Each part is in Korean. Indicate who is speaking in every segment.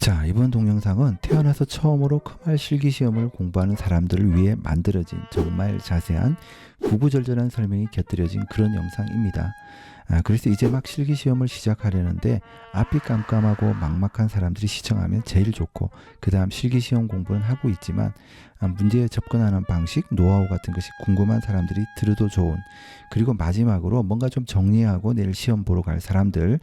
Speaker 1: 자, 이번 동영상은 태어나서 처음으로 컴활 실기시험을 공부하는 사람들을 위해 만들어진 정말 자세한 구구절절한 설명이 곁들여진 그런 영상입니다. 그래서 이제 막 실기시험을 시작하려는데 앞이 깜깜하고 막막한 사람들이 시청하면 제일 좋고, 그 다음 실기시험 공부는 하고 있지만 문제에 접근하는 방식, 노하우 같은 것이 궁금한 사람들이 들어도 좋은, 그리고 마지막으로 뭔가 좀 정리하고 내일 시험 보러 갈 사람들,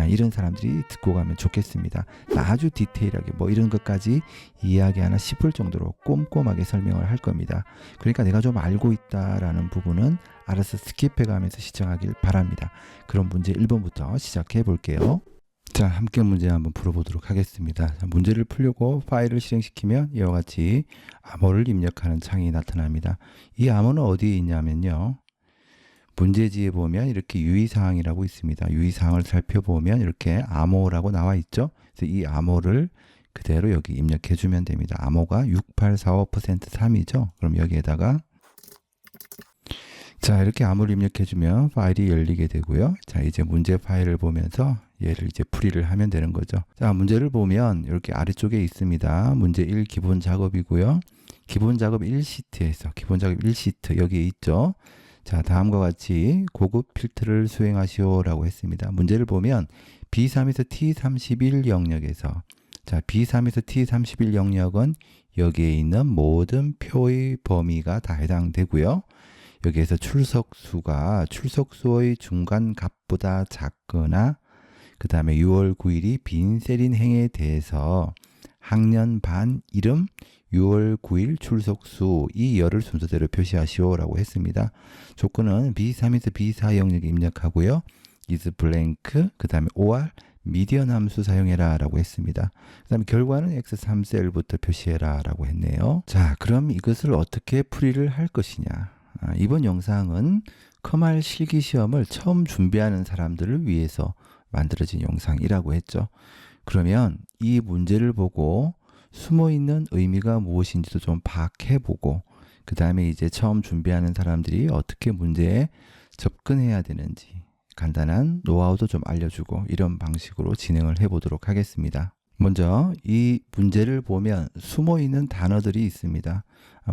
Speaker 1: 이런 사람들이 듣고 가면 좋겠습니다. 아주 디테일하게 뭐 이런 것까지 이야기하나 싶을 정도로 꼼꼼하게 설명을 할 겁니다. 그러니까 내가 좀 알고 있다라는 부분은 알아서 스킵해 가면서 시청하길 바랍니다. 그럼 문제 1번부터 시작해 볼게요. 자, 함께 문제 한번 풀어보도록 하겠습니다. 자, 문제를 풀려고 파일을 실행시키면 이와 같이 암호를 입력하는 창이 나타납니다. 이 암호는 어디에 있냐면요, 문제지에 보면 이렇게 유의사항이라고 있습니다. 유의사항을 살펴보면 이렇게 암호라고 나와 있죠. 그래서 이 암호를 그대로 여기 입력해 주면 됩니다. 암호가 6845% 3이죠. 그럼 여기에다가 자, 이렇게 암호를 입력해 주면 파일이 열리게 되고요. 자, 이제 문제 파일을 보면서 얘를 이제 풀이를 하면 되는 거죠. 자, 문제를 보면 이렇게 아래쪽에 있습니다. 문제 1 기본 작업이고요. 기본 작업 1시트에서 기본 작업 1시트 여기에 있죠. 자, 다음과 같이 고급 필터를 수행하시오 라고 했습니다. 문제를 보면 B3에서 T31 영역에서, 자, B3에서 T31 영역은 여기에 있는 모든 표의 범위가 다 해당되고요. 여기에서 출석수가 출석수의 중간 값보다 작거나, 그 다음에 6월 9일이 빈 셀인 행에 대해서 학년 반 이름 6월 9일 출석수 이 열을 순서대로 표시하시오 라고 했습니다. 조건은 B3에서 B4 영역에 입력하고요. is blank, 그 다음에 or 미디언 함수 사용해라 라고 했습니다. 그 다음에 결과는 X3셀부터 표시해라 라고 했네요. 자, 그럼 이것을 어떻게 풀이를 할 것이냐. 이번 영상은 컴활 실기시험을 처음 준비하는 사람들을 위해서 만들어진 영상이라고 했죠. 그러면 이 문제를 보고 숨어있는 의미가 무엇인지도 좀 파악해보고, 그 다음에 이제 처음 준비하는 사람들이 어떻게 문제에 접근해야 되는지 간단한 노하우도 좀 알려주고, 이런 방식으로 진행을 해보도록 하겠습니다. 먼저 이 문제를 보면 숨어있는 단어들이 있습니다.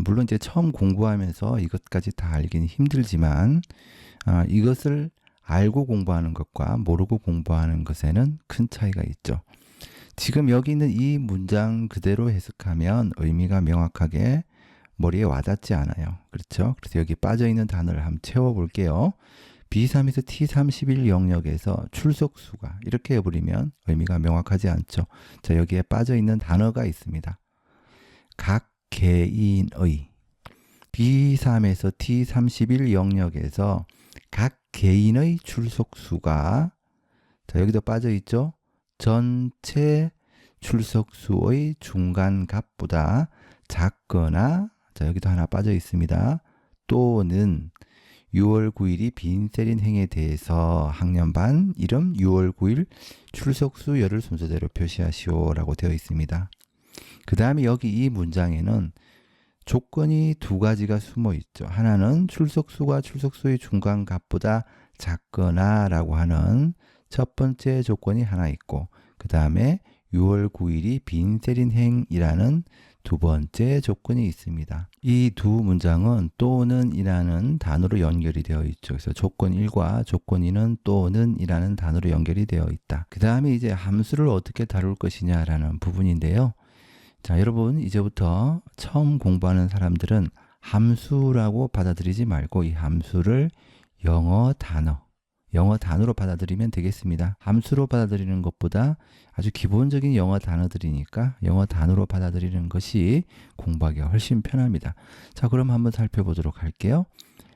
Speaker 1: 물론 이제 처음 공부하면서 이것까지 다 알기는 힘들지만 이것을 알고 공부하는 것과 모르고 공부하는 것에는 큰 차이가 있죠. 지금 여기 있는 이 문장 그대로 해석하면 의미가 명확하게 머리에 와닿지 않아요. 그렇죠? 그래서 여기 빠져있는 단어를 한번 채워볼게요. B3에서 T31 영역에서 출석수가 이렇게 해버리면 의미가 명확하지 않죠. 자, 여기에 빠져있는 단어가 있습니다. 각 개인의, B3에서 T31 영역에서 각 개인의 출석수가, 자, 여기도 빠져있죠. 전체 출석수의 중간값보다 작거나, 자, 여기도 하나 빠져 있습니다. 또는 6월 9일이 빈 셀인 행에 대해서 학년 반 이름 6월 9일 출석수 열을 순서대로 표시하시오 라고 되어 있습니다. 그 다음에 여기 이 문장에는 조건이 두 가지가 숨어 있죠. 하나는 출석수가 출석수의 중간값보다 작거나 라고 하는 첫 번째 조건이 하나 있고, 그 다음에 6월 9일이 빈 셀인 행이라는 두 번째 조건이 있습니다. 이 두 문장은 또는 이라는 단어로 연결이 되어 있죠. 그래서 조건 1과 조건 2는 또는 이라는 단어로 연결이 되어 있다. 그 다음에 이제 함수를 어떻게 다룰 것이냐라는 부분인데요. 자, 여러분 이제부터 처음 공부하는 사람들은 함수라고 받아들이지 말고 이 함수를 영어 단어로 받아들이면 되겠습니다. 함수로 받아들이는 것보다 아주 기본적인 영어 단어들이니까 영어 단어로 받아들이는 것이 공부하기가 훨씬 편합니다. 자, 그럼 한번 살펴보도록 할게요.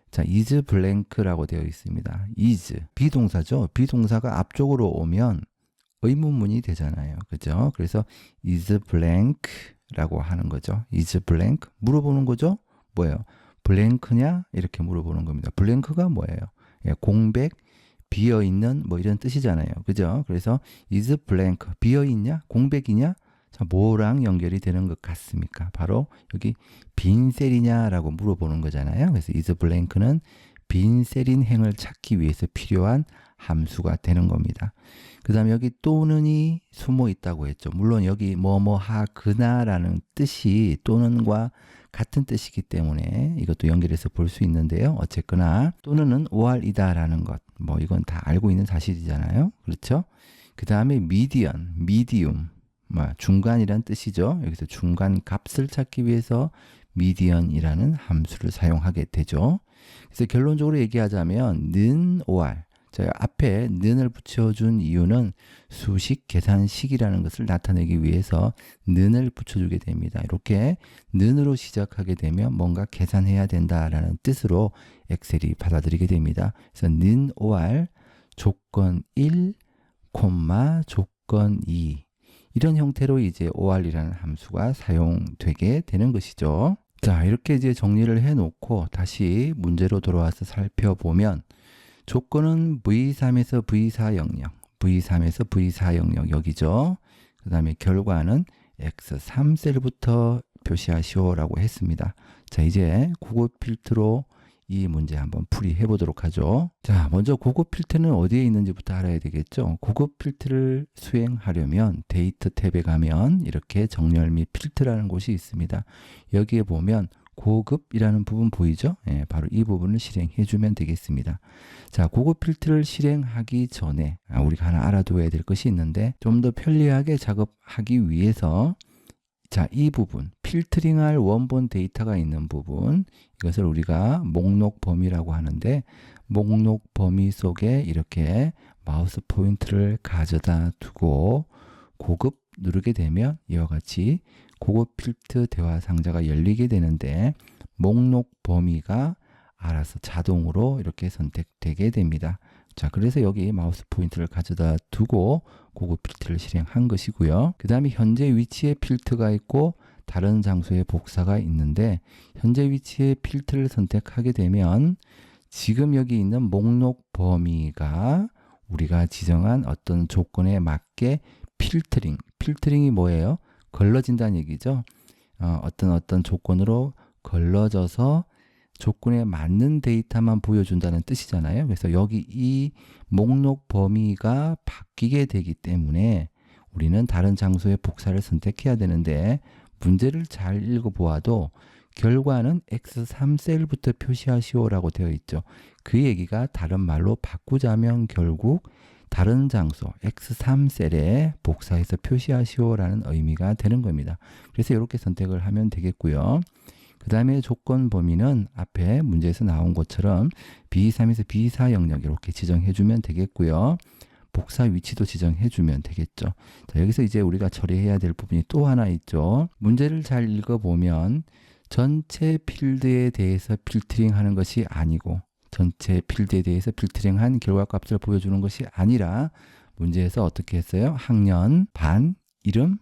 Speaker 1: 자, is blank라고 되어 있습니다. is, 비동사죠. 비동사가 앞쪽으로 오면 의문문이 되잖아요. 그죠? 그래서 is blank라고 하는 거죠. is blank, 물어보는 거죠. 뭐예요? blank냐? 이렇게 물어보는 겁니다. blank가 뭐예요? 예, 공백, 비어있는 뭐 이런 뜻이잖아요. 그죠? 그래서 is blank, 비어있냐? 공백이냐? 자, 뭐랑 연결이 되는 것 같습니까? 바로 여기 빈 셀이냐 라고 물어보는 거잖아요. 그래서 is blank는 빈 셀인 행을 찾기 위해서 필요한 함수가 되는 겁니다. 그 다음에 여기 또는이 숨어 있다고 했죠. 물론 여기 뭐뭐 하거나라는 뜻이 또는과 같은 뜻이기 때문에 이것도 연결해서 볼 수 있는데요. 어쨌거나 또는은 오알이다라는 것, 뭐 이건 다 알고 있는 사실이잖아요. 그렇죠? 그 다음에 미디언, 미디움, 중간이란 뜻이죠. 여기서 중간 값을 찾기 위해서 미디언이라는 함수를 사용하게 되죠. 그래서 결론적으로 얘기하자면 는 오알, 제가 앞에 는을 붙여준 이유는 수식 계산식이라는 것을 나타내기 위해서 는을 붙여주게 됩니다. 이렇게 는으로 시작하게 되면 뭔가 계산해야 된다라는 뜻으로 엑셀이 받아들이게 됩니다. 그래서 는 오알 조건 1, 조건 2 이런 형태로 이제 OR이라는 함수가 사용되게 되는 것이죠. 자, 이렇게 이제 정리를 해 놓고 다시 문제로 돌아와서 살펴보면 조건은 V3에서 V4 영역, V3에서 V4 영역 여기죠. 그 다음에 결과는 X3 셀부터 표시하시오라고 했습니다. 자, 이제 고급 필터로 이 문제 한번 풀이해 보도록 하죠. 자, 먼저 고급 필터는 어디에 있는지부터 알아야 되겠죠. 고급 필터를 수행하려면 데이터 탭에 가면 이렇게 정렬 및 필터라는 곳이 있습니다. 여기에 보면 고급이라는 부분 보이죠? 예, 바로 이 부분을 실행해 주면 되겠습니다. 자, 고급 필터를 실행하기 전에 우리가 하나 알아둬야 될 것이 있는데 좀 더 편리하게 작업하기 위해서 자, 이 부분, 필터링할 원본 데이터가 있는 부분, 이것을 우리가 목록 범위라고 하는데 목록 범위 속에 이렇게 마우스 포인트를 가져다 두고 고급 누르게 되면 이와 같이 고급 필터 대화 상자가 열리게 되는데 목록 범위가 알아서 자동으로 이렇게 선택되게 됩니다. 자, 그래서 여기 마우스 포인트를 가져다 두고 고급 필터를 실행한 것이고요. 그 다음에 현재 위치에 필터가 있고 다른 장소에 복사가 있는데 현재 위치에 필터를 선택하게 되면 지금 여기 있는 목록 범위가 우리가 지정한 어떤 조건에 맞게 필터링이 뭐예요? 걸러진다는 얘기죠. 어떤 조건으로 걸러져서 조건에 맞는 데이터만 보여준다는 뜻이잖아요. 그래서 여기 이 목록 범위가 바뀌게 되기 때문에 우리는 다른 장소에 복사를 선택해야 되는데 문제를 잘 읽어보아도 결과는 X3 셀부터 표시하시오라고 되어 있죠. 그 얘기가 다른 말로 바꾸자면 결국 다른 장소 X3 셀에 복사해서 표시하시오라는 의미가 되는 겁니다. 그래서 이렇게 선택을 하면 되겠고요. 그 다음에 조건 범위는 앞에 문제에서 나온 것처럼 B3에서 B4 영역 이렇게 지정해 주면 되겠고요. 복사 위치도 지정해 주면 되겠죠. 자, 여기서 이제 우리가 처리해야 될 부분이 또 하나 있죠. 문제를 잘 읽어보면 전체 필드에 대해서 필터링 하는 것이 아니고 전체 필드에 대해서 필터링한 결과값을 보여주는 것이 아니라 문제에서 어떻게 했어요? 학년, 반, 이름,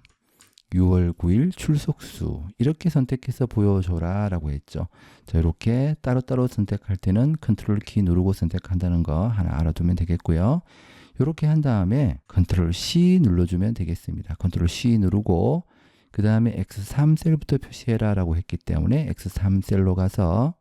Speaker 1: 6월 9일 출석수 이렇게 선택해서 보여줘라 라고 했죠. 자, 이렇게 따로따로 선택할 때는 컨트롤 키 누르고 선택한다는 거 하나 알아두면 되겠고요. 이렇게 한 다음에 컨트롤 C 눌러주면 되겠습니다. 컨트롤 C 누르고 그 다음에 X3 셀부터 표시해라 라고 했기 때문에 X3 셀로 가서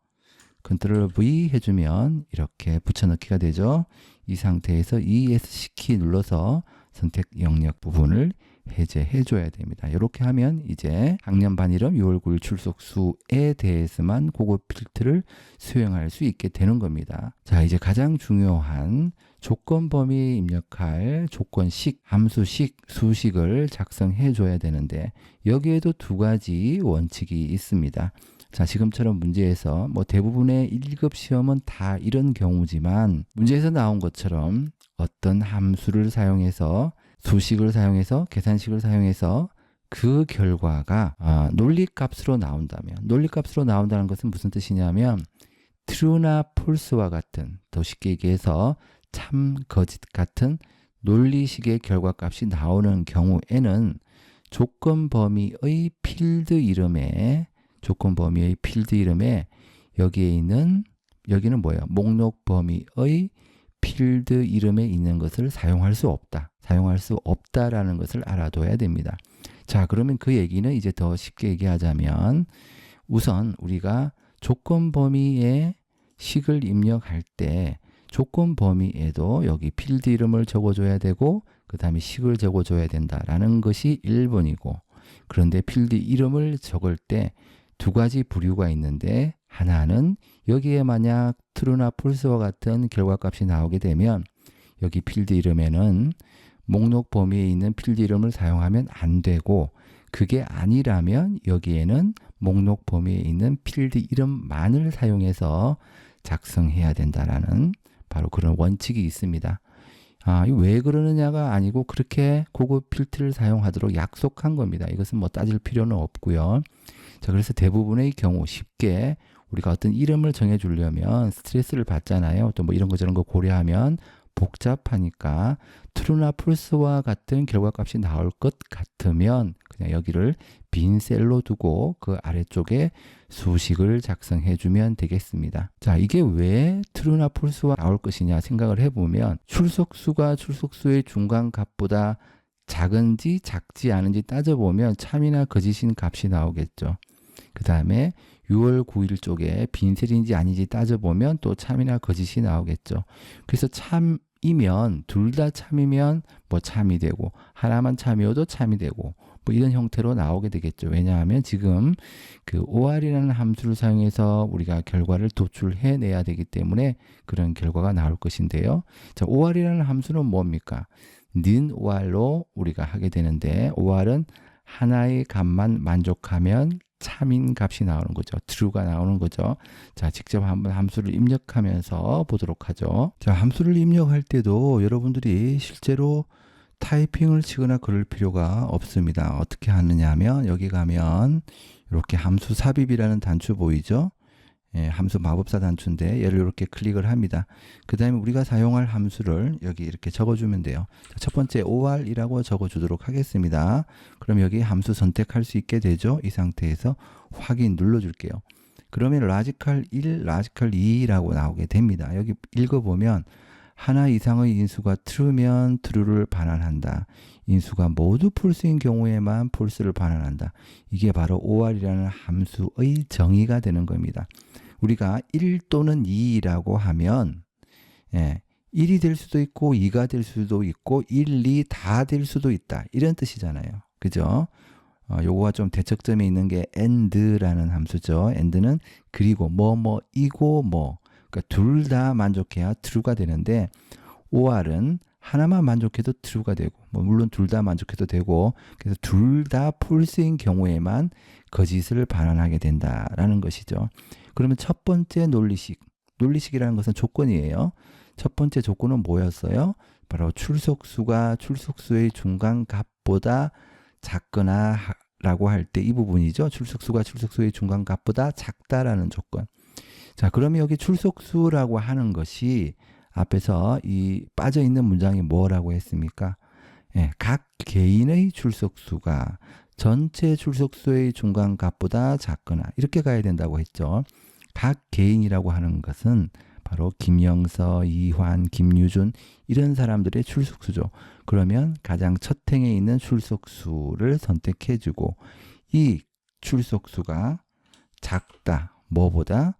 Speaker 1: 컨트롤 V 해주면 이렇게 붙여넣기가 되죠. 이 상태에서 ESC 키 눌러서 선택 영역 부분을 해제해 줘야 됩니다. 이렇게 하면 이제 학년, 반, 이름, 6월 9일 출석수에 대해서만 고급 필터를 수행할 수 있게 되는 겁니다. 자, 이제 가장 중요한 조건 범위에 입력할 조건식, 함수식, 수식을 작성해 줘야 되는데 여기에도 두 가지 원칙이 있습니다. 자, 지금처럼 문제에서 대부분의 1급 시험은 다 이런 경우지만 문제에서 나온 것처럼 어떤 함수를 사용해서 수식을 사용해서 계산식을 사용해서 그 결과가 논리값으로 나온다면 논리값으로 나온다는 것은 무슨 뜻이냐면 true나 false와 같은 더 쉽게 얘기해서 참 거짓 같은 논리식의 결과값이 나오는 경우에는 조건 범위의 필드 이름에 여기에 있는 여기는 뭐예요? 목록 범위의 필드 이름에 있는 것을 사용할 수 없다라는 것을 알아둬야 됩니다. 자, 그러면 그 얘기는 이제 더 쉽게 얘기하자면 우선 우리가 조건 범위에 식을 입력할 때 조건 범위에도 여기 필드 이름을 적어줘야 되고 그 다음에 식을 적어줘야 된다라는 것이 1번이고, 그런데 필드 이름을 적을 때 두 가지 부류가 있는데, 하나는 여기에 만약 true나 false와 같은 결과값이 나오게 되면 여기 필드 이름에는 목록 범위에 있는 필드 이름을 사용하면 안 되고, 그게 아니라면 여기에는 목록 범위에 있는 필드 이름만을 사용해서 작성해야 된다라는 바로 그런 원칙이 있습니다. 이거 왜 그러느냐가 아니고 그렇게 고급 필드를 사용하도록 약속한 겁니다. 이것은 뭐 따질 필요는 없고요. 자, 그래서 대부분의 경우 쉽게 우리가 어떤 이름을 정해주려면 스트레스를 받잖아요. 또 뭐 이런 거 저런 거 고려하면 복잡하니까 true나 false와 같은 결과값이 나올 것 같으면 그냥 여기를 빈 셀로 두고 그 아래쪽에 수식을 작성해 주면 되겠습니다. 자, 이게 왜 true나 false와 나올 것이냐 생각을 해보면, 출석수가 출석수의 중간값보다 작은지 작지 않은지 따져보면 참이나 거짓인 값이 나오겠죠. 그 다음에 6월 9일 쪽에 빈셀인지 아닌지 따져보면 또 참이나 거짓이 나오겠죠. 그래서 참이면, 둘 다 참이면 뭐 참이 되고, 하나만 참이어도 참이 되고, 뭐 이런 형태로 나오게 되겠죠. 왜냐하면 지금 그 or이라는 함수를 사용해서 우리가 결과를 도출해내야 되기 때문에 그런 결과가 나올 것인데요. 자, or이라는 함수는 뭡니까? 는 or로 우리가 하게 되는데, or은 하나의 값만 만족하면 참인 값이 나오는 거죠. true가 나오는 거죠. 자, 직접 한번 함수를 입력하면서 보도록 하죠. 자, 함수를 입력할 때도 여러분들이 실제로 타이핑을 치거나 그럴 필요가 없습니다. 어떻게 하느냐 하면, 여기 가면 이렇게 함수 삽입이라는 단추 보이죠? 예, 함수 마법사 단추인데 얘를 이렇게 클릭을 합니다. 그 다음에 우리가 사용할 함수를 여기 이렇게 적어주면 돼요. 자, 첫 번째 or이라고 적어주도록 하겠습니다. 그럼 여기 함수 선택할 수 있게 되죠. 이 상태에서 확인 눌러줄게요. 그러면 라지컬 1, 라지컬 2라고 나오게 됩니다. 여기 읽어보면 하나 이상의 인수가 true면 true를 반환한다. 인수가 모두 false인 경우에만 false를 반환한다. 이게 바로 or이라는 함수의 정의가 되는 겁니다. 우리가 1 또는 2라고 하면 1이 될 수도 있고 2가 될 수도 있고 1, 2 다 될 수도 있다. 이런 뜻이잖아요. 그죠? 요거가 좀 대척점에 있는 게 and라는 함수죠. and는 그리고 뭐뭐이고 뭐. 그러니까 둘 다 만족해야 true가 되는데, or은 하나만 만족해도 true가 되고, 뭐 물론 둘 다 만족해도 되고, 그래서 둘 다 false인 경우에만 거짓을 반환하게 된다라는 것이죠. 그러면 첫 번째 논리식이라는 것은 조건이에요. 첫 번째 조건은 뭐였어요? 바로 출석수가 출석수의 중간값보다 작거나 라고 할 때 이 부분이죠. 출석수가 출석수의 중간값보다 작다라는 조건. 자, 그러면 여기 출석수라고 하는 것이 앞에서 이 빠져 있는 문장이 뭐라고 했습니까? 각 개인의 출석수가 전체 출석수의 중간값보다 작거나 이렇게 가야 된다고 했죠. 각 개인이라고 하는 것은 바로 김영서, 이환, 김유준 이런 사람들의 출석수죠. 그러면 가장 첫 행에 있는 출석수를 선택해주고, 이 출석수가 작다. 뭐보다?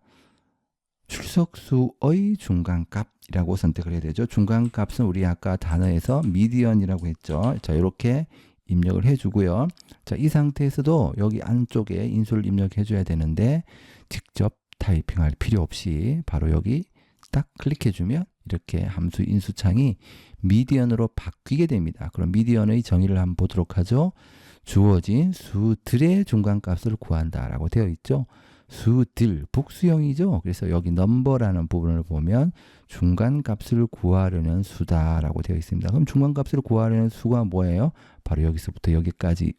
Speaker 1: 출석수의 중간값이라고 선택을 해야 되죠. 중간값은 우리 아까 단어에서 미디언이라고 했죠. 자, 이렇게 입력을 해주고요. 자, 이 상태에서도 여기 안쪽에 인수를 입력해 줘야 되는데, 직접 타이핑할 필요 없이 바로 여기 딱 클릭해 주면 이렇게 함수 인수창이 미디언으로 바뀌게 됩니다. 그럼 미디언의 정의를 한번 보도록 하죠. 주어진 수들의 중간값을 구한다라고 되어 있죠. 수들, 복수형이죠. 그래서 여기 넘버라는 부분을 보면 중간값을 구하려는 수다라고 되어 있습니다. 그럼 중간값을 구하려는 수가 뭐예요? 바로 여기서부터 여기까지의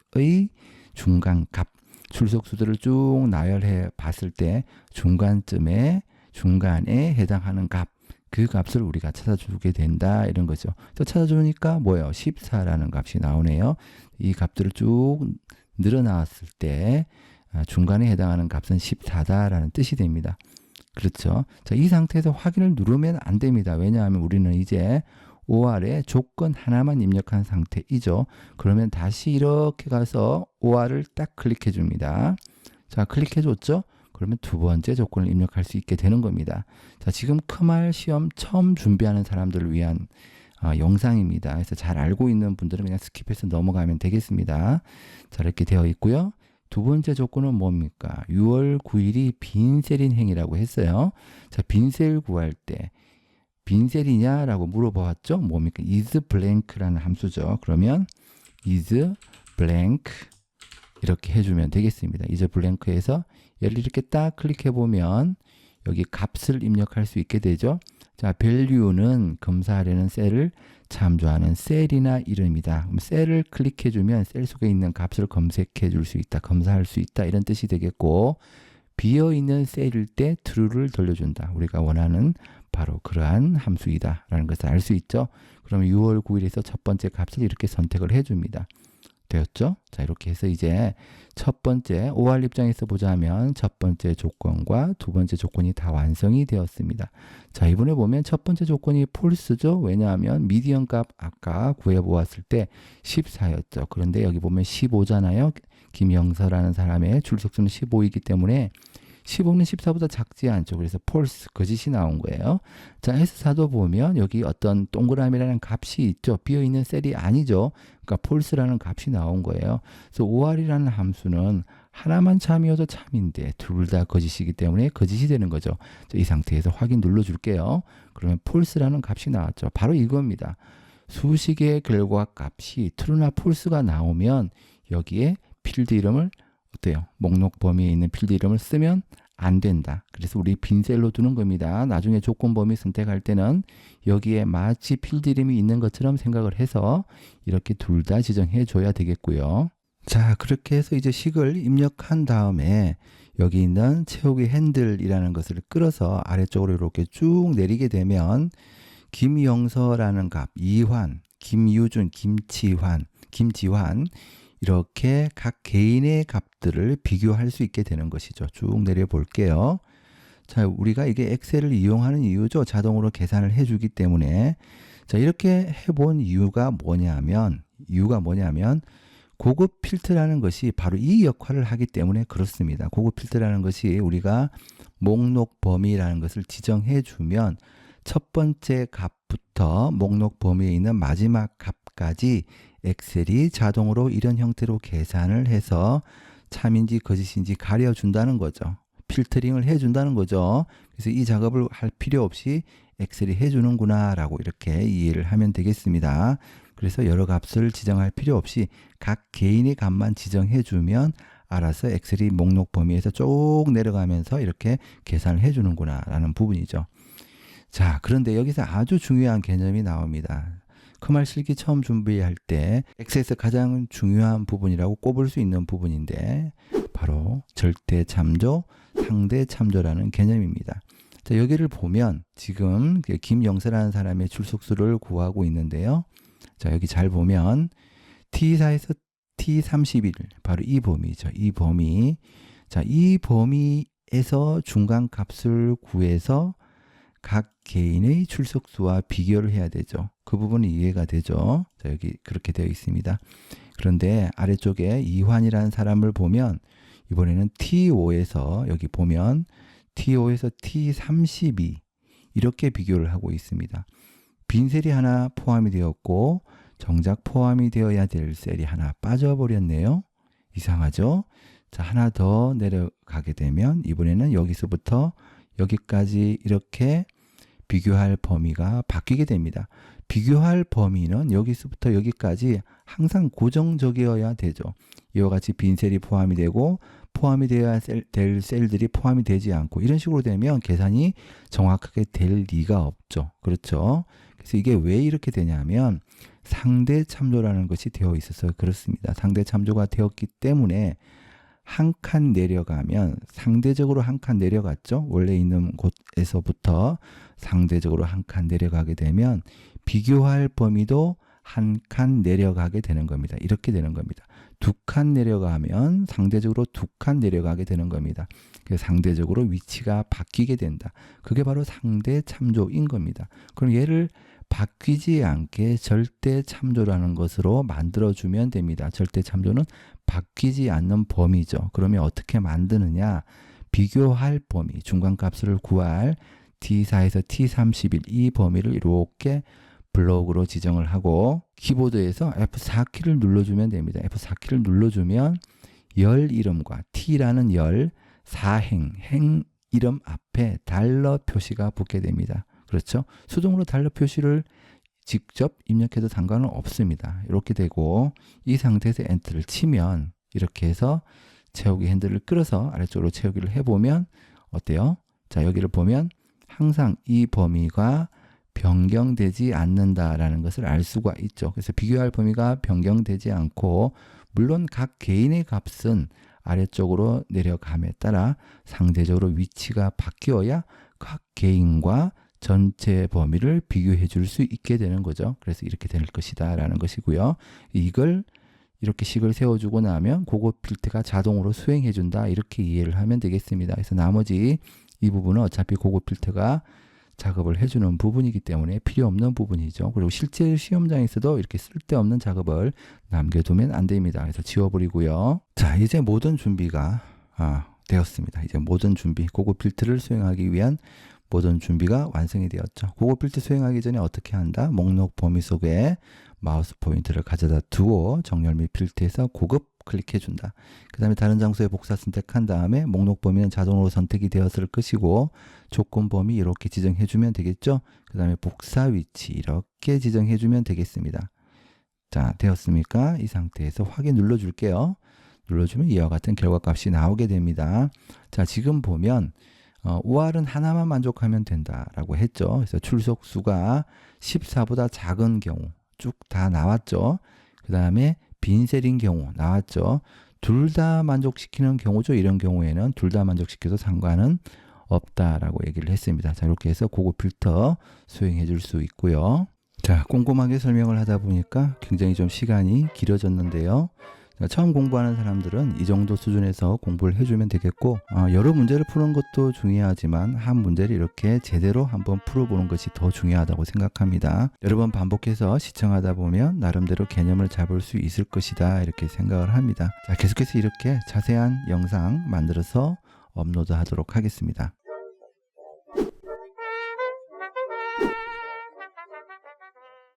Speaker 1: 중간값, 출석수들을 쭉 나열해 봤을 때 중간에 해당하는 값, 그 값을 우리가 찾아주게 된다 이런 거죠. 또 찾아주니까 뭐예요? 14라는 값이 나오네요. 이 값들을 쭉 늘어나왔을 때 중간에 해당하는 값은 14다라는 뜻이 됩니다. 그렇죠? 자, 이 상태에서 확인을 누르면 안 됩니다. 왜냐하면 우리는 이제 or에 조건 하나만 입력한 상태이죠. 그러면 다시 이렇게 가서 or을 딱 클릭해 줍니다. 자, 클릭해 줬죠? 그러면 두 번째 조건을 입력할 수 있게 되는 겁니다. 자, 지금 크말 시험 처음 준비하는 사람들을 위한 영상입니다. 그래서 잘 알고 있는 분들은 그냥 스킵해서 넘어가면 되겠습니다. 자, 이렇게 되어 있고요. 두 번째 조건은 뭡니까? 6월 9일이 빈셀인 행이라고 했어요. 자, 빈셀 구할 때 빈셀이냐라고 물어보았죠. 뭡니까? is blank라는 함수죠. 그러면 is blank 이렇게 해주면 되겠습니다. is blank에서 얘를 이렇게 딱 클릭해 보면 여기 값을 입력할 수 있게 되죠. 자, value는 검사하려는 셀을 참조하는 셀이나 이름이다. 그럼 셀을 클릭해 주면 셀 속에 있는 값을 검색해 줄 수 있다. 검사할 수 있다. 이런 뜻이 되겠고, 비어 있는 셀일 때 true를 돌려준다. 우리가 원하는 바로 그러한 함수이다 라는 것을 알 수 있죠. 그러면 6월 9일에서 첫 번째 값을 이렇게 선택을 해 줍니다. 되었죠? 자, 이렇게 해서 이제 첫 번째 OR 입장에서 보자면 첫 번째 조건과 두 번째 조건이 다 완성이 되었습니다. 자, 이번에 보면 첫 번째 조건이 false죠. 왜냐하면 미디언 값 아까 구해보았을 때 14였죠. 그런데 여기 보면 15잖아요. 김영서라는 사람의 출석수는 15이기 때문에 15는 14보다 작지 않죠. 그래서 false, 거짓이 나온 거예요. 자, S4도 보면 여기 어떤 동그라미라는 값이 있죠. 비어있는 셀이 아니죠. 그러니까 false라는 값이 나온 거예요. 그래서 OR이라는 함수는 하나만 참이어도 참인데 둘 다 거짓이기 때문에 거짓이 되는 거죠. 자, 이 상태에서 확인 눌러줄게요. 그러면 false라는 값이 나왔죠. 바로 이겁니다. 수식의 결과 값이 true나 false가 나오면 여기에 필드 이름을 어때요? 목록 범위에 있는 필드 이름을 쓰면 안 된다. 그래서 우리 빈 셀로 두는 겁니다. 나중에 조건 범위 선택할 때는 여기에 마치 필드 이름이 있는 것처럼 생각을 해서 이렇게 둘 다 지정해 줘야 되겠고요. 자, 그렇게 해서 이제 식을 입력한 다음에 여기 있는 채우기 핸들이라는 것을 끌어서 아래쪽으로 이렇게 쭉 내리게 되면 김영서라는 값, 이환, 김유준, 김지환 이렇게 각 개인의 값들을 비교할 수 있게 되는 것이죠. 쭉 내려 볼게요. 자, 우리가 이게 엑셀을 이용하는 이유죠. 자동으로 계산을 해주기 때문에. 자, 이렇게 해본 이유가 뭐냐면 고급 필터라는 것이 바로 이 역할을 하기 때문에 그렇습니다. 고급 필터라는 것이 우리가 목록 범위라는 것을 지정해 주면 첫 번째 값부터 목록 범위에 있는 마지막 값까지 엑셀이 자동으로 이런 형태로 계산을 해서 참인지 거짓인지 가려준다는 거죠. 필터링을 해준다는 거죠. 그래서 이 작업을 할 필요 없이 엑셀이 해주는구나 라고 이렇게 이해를 하면 되겠습니다. 그래서 여러 값을 지정할 필요 없이 각 개인의 값만 지정해주면 알아서 엑셀이 목록 범위에서 쭉 내려가면서 이렇게 계산을 해주는구나 라는 부분이죠. 자, 그런데 여기서 아주 중요한 개념이 나옵니다. 크말 실기 처음 준비할 때 엑셀에서 가장 중요한 부분이라고 꼽을 수 있는 부분인데 바로 절대 참조, 상대 참조라는 개념입니다. 자, 여기를 보면 지금 김영서라는 사람의 출석수를 구하고 있는데요. 자, 여기 잘 보면 T4에서 T31 바로 이 범위죠. 이 범위. 자, 이 범위에서 중간 값을 구해서 각 개인의 출석수와 비교를 해야 되죠. 그 부분이 이해가 되죠. 자, 여기 그렇게 되어 있습니다. 그런데 아래쪽에 이환이라는 사람을 보면 이번에는 T5에서 여기 보면 T5에서 T32 이렇게 비교를 하고 있습니다. 빈 셀이 하나 포함이 되었고 정작 포함이 되어야 될 셀이 하나 빠져버렸네요. 이상하죠? 자, 하나 더 내려가게 되면 이번에는 여기서부터 여기까지 이렇게 비교할 범위가 바뀌게 됩니다. 비교할 범위는 여기서부터 여기까지 항상 고정적이어야 되죠. 이와 같이 빈 셀이 포함이 되고 포함이 되어야 될 셀들이 포함이 되지 않고 이런 식으로 되면 계산이 정확하게 될 리가 없죠. 그렇죠? 그래서 이게 왜 이렇게 되냐면 상대 참조라는 것이 되어 있어서 그렇습니다. 상대 참조가 되었기 때문에 한 칸 내려가면 상대적으로 한 칸 내려갔죠. 원래 있는 곳에서부터 상대적으로 한 칸 내려가게 되면 비교할 범위도 한 칸 내려가게 되는 겁니다. 이렇게 되는 겁니다. 두 칸 내려가면 상대적으로 두 칸 내려가게 되는 겁니다. 그래서 상대적으로 위치가 바뀌게 된다. 그게 바로 상대 참조인 겁니다. 그럼 얘를 바뀌지 않게 절대 참조라는 것으로 만들어주면 됩니다. 절대 참조는 바뀌지 않는 범위죠. 그러면 어떻게 만드느냐? 비교할 범위, 중간값을 구할 T4에서 T31 이 범위를 이렇게 블록으로 지정을 하고 키보드에서 F4키를 눌러주면 됩니다. F4키를 눌러주면 열 이름과 T라는 열, 사행, 행 이름 앞에 달러 표시가 붙게 됩니다. 그렇죠? 수동으로 달러 표시를 직접 입력해도 상관은 없습니다. 이렇게 되고 이 상태에서 엔터를 치면 이렇게 해서 채우기 핸들을 끌어서 아래쪽으로 채우기를 해보면 어때요? 자, 여기를 보면 항상 이 범위가 변경되지 않는다라는 것을 알 수가 있죠. 그래서 비교할 범위가 변경되지 않고 물론 각 개인의 값은 아래쪽으로 내려감에 따라 상대적으로 위치가 바뀌어야 각 개인과 전체 범위를 비교해 줄 수 있게 되는 거죠. 그래서 이렇게 될 것이다 라는 것이고요. 이걸 이렇게 식을 세워주고 나면 그거 필터가 자동으로 수행해 준다 이렇게 이해를 하면 되겠습니다. 그래서 나머지 이 부분은 어차피 그거 필터가 작업을 해주는 부분이기 때문에 필요 없는 부분이죠. 그리고 실제 시험장에서도 이렇게 쓸데없는 작업을 남겨두면 안 됩니다. 그래서 지워버리고요. 자, 이제 모든 준비가 되었습니다. 이제 모든 준비, 고급 필터를 수행하기 위한 모든 준비가 완성이 되었죠. 고급 필터 수행하기 전에 어떻게 한다? 목록 범위 속에 마우스 포인터를 가져다 두고 정렬 및 필터에서 고급 클릭해 준다. 그 다음에 다른 장소에 복사 선택한 다음에 목록 범위는 자동으로 선택이 되었을 것이고 조건 범위 이렇게 지정해 주면 되겠죠. 그 다음에 복사 위치 이렇게 지정해 주면 되겠습니다. 자, 되었습니까? 이 상태에서 확인 눌러 줄게요. 눌러주면 이와 같은 결과값이 나오게 됩니다. 자, 지금 보면 UR은 하나만 만족하면 된다라고 했죠. 그래서 출석수가 14보다 작은 경우 쭉 다 나왔죠. 그 다음에 빈셀인 경우 나왔죠. 둘 다 만족시키는 경우죠. 이런 경우에는 둘 다 만족시켜도 상관은 없다라고 얘기를 했습니다. 자, 이렇게 해서 고급 필터 수행해 줄 수 있고요. 자, 꼼꼼하게 설명을 하다 보니까 굉장히 좀 시간이 길어졌는데요. 처음 공부하는 사람들은 이 정도 수준에서 공부를 해주면 되겠고 여러 문제를 푸는 것도 중요하지만 한 문제를 이렇게 제대로 한번 풀어보는 것이 더 중요하다고 생각합니다. 여러 번 반복해서 시청하다 보면 나름대로 개념을 잡을 수 있을 것이다 이렇게 생각을 합니다. 자, 계속해서 이렇게 자세한 영상 만들어서 업로드 하도록 하겠습니다.